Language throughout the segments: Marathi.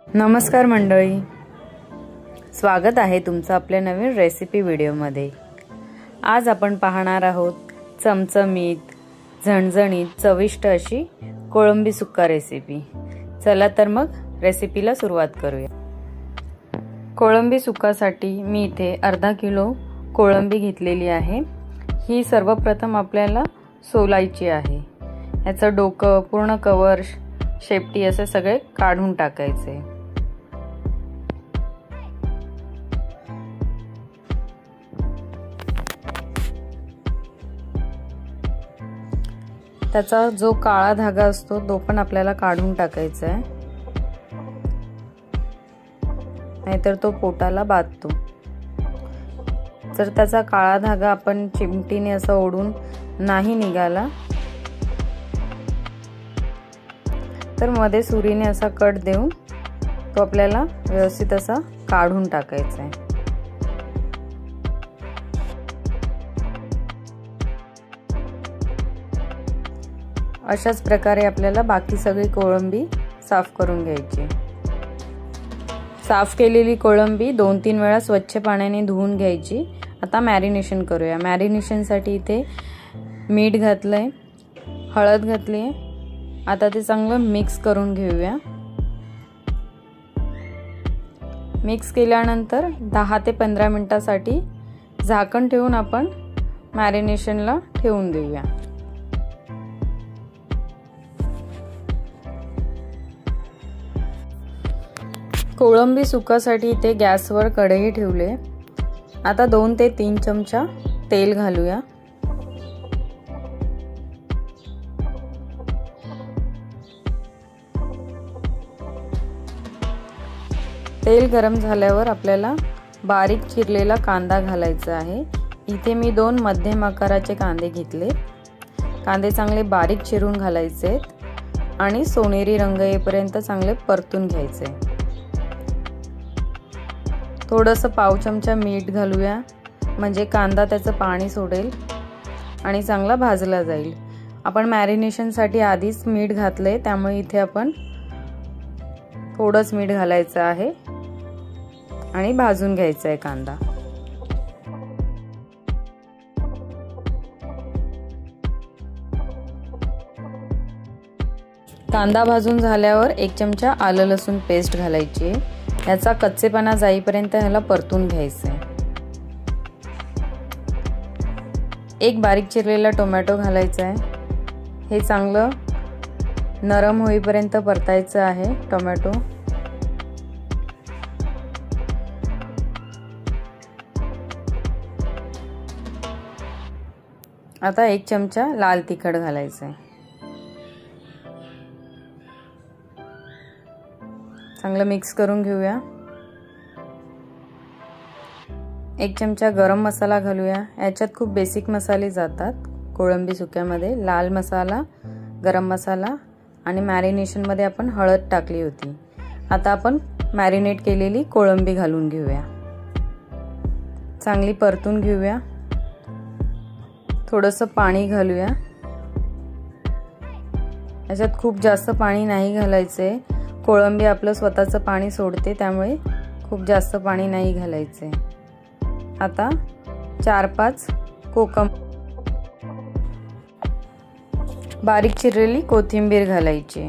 नमस्कार मंडळी, स्वागत आहे तुमचं आपल्या नवीन रेसिपी व्हिडिओमध्ये। आज आपण पाहणार आहोत चमचमीत, झणझणीत, चविष्ट अशी कोळंबी सुक्का रेसिपी। चला तर मग रेसिपीला सुरुवात करूया। कोळंबी सुक्कासाठी मी इथे अर्धा किलो कोळंबी घेतलेली आहे। ही सर्वप्रथम आपल्याला सोलायची आहे। याचं डोकं, पूर्ण कवर, शेपटी असे सगळे काढून टाकायचे। त्याचा जो काळा धागा असतो तो पण आपल्याला काढून टाकायचा आहे, नाहीतर तो पोटाला बाधतो। जर त्याचा काळा धागा आपण चिमटीने असं ओढून नाही निघाला तर मध्ये सुरीने असा कट देऊन तो आपल्याला व्यवस्थित असा काढून टाकायचा आहे। अशाच प्रकारे आपल्याला बाकी सगळी कोळंबी साफ करून घ्यायची। साफ केलेली कोळंबी 2-3 वेळा स्वच्छ पाण्याने धुवून घ्यायची। आता मॅरिनेशन करूया। मॅरिनेशनसाठी इथे मीठ घातलंय, हळद घातली आहे। आता ते चांगलं मिक्स करून घेऊया। मिक्स केल्यानंतर 10 ते 15 मिनिटांसाठी झाकण ठेवून आपण मॅरिनेशनला ठेवून देऊया। कोळंबी सुक्कासाठी इथे गॅसवर कढई ठेवले। आता 2 ते 3 चमचा तेल घालूया। तेल गरम झाल्यावर आपल्याला बारीक चिरलेला कांदा घालायचा आहे। इथे मी 2 मध्यम आकाराचे कांदे घेतले। कांदे चांगले बारीक चिरून घालायचे आणि सोनेरी रंग येईपर्यंत चांगले परतून घ्यायचे। थोडंसं पाव चमचा मीठ घालूया, म्हणजे कांदा त्याचं पाणी सोडेल आणि चांगला भाजला जाईल। आपण मॅरिनेशनसाठी आधीच मीठ घातले, त्यामुळे इथे आपण थोडंच मीठ घालायचं आहे आणि भाजून घ्यायचा आहे कांदा। कांदा भाजून झाल्यावर 1 चमचा आलं लसूण पेस्ट घालायची। याचा कच्चेपणा जाईपर्यंत ह्याला परतून घ्यायचं आहे। 1 बारीक चिरलेला टोमॅटो घालायचा आहे। हे चांगलं नरम होईपर्यंत परतायचं आहे टोमॅटो। आता 1 चमचा लाल तिखट घालायचं आहे। चांगलं मिक्स करून घेऊया। 1 चमचा गरम मसाला घालूया। याच्यात खूप बेसिक मसाले जातात कोळंबी सुक्यामध्ये। लाल मसाला, गरम मसाला आणि मॅरिनेशन मध्ये आपण हळद टाकली होती। आता आपण मॅरिनेट केलेली कोळंबी घालून घेऊया। चांगली परतून घेऊया। थोडंसं पाणी घालूया। याच्यात खूप जास्त पाणी नाही घालायचंय। कोळंबी आपलं स्वतःचं पाणी सोडते, त्यामुळे खूप जास्त पाणी नाही घालायचंय। आता 4-5 बारीक चिरलेली कोथिंबीर घालायची।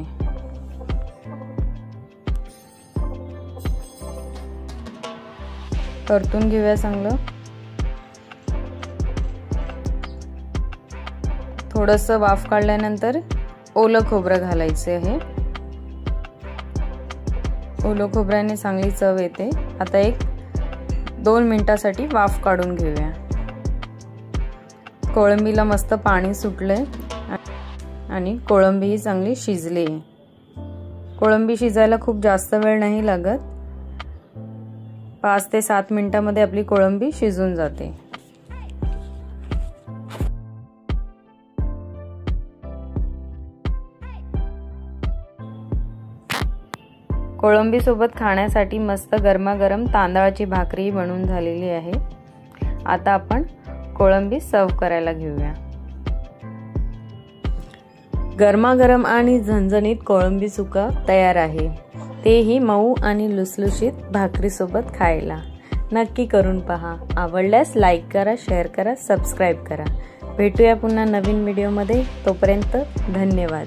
परतून घेऊया चांगलं। थोडंसं वाफ काढल्यानंतर ओलं खोबरं घालायचं आहे। ओलं खोबऱ्याने चांगली चव येते। आता 1-2 मिनिटांसाठी वाफ काढून घेऊया। कोळंबीला मस्त पाणी सुटलंय आणि कोळंबी ही चांगली शिजली आहे। कोळंबी शिजायला खूप जास्त वेळ नाही लागत। 5 ते 7 मिनिटांमध्ये आपली कोळंबी शिजून जाते। कोळंबी सोबत खाण्यासाठी मस्त गरमागरम तांदळाची भाकरी बनवून झालेली आहे। आता आपण कोळंबी सर्व करायला घेऊया। गरमागरम आणि झणझणीत कोळंबी सुक्का तयार आहे। तेही मऊ आणि लुसलुशीत भाकरीसोबत खायला। नक्की करून पहा। आवडल्यास लाईक करा, शेअर करा, सबस्क्राईब करा। भेटूया पुन्हा नवीन व्हिडिओमध्ये। तोपर्यंत धन्यवाद।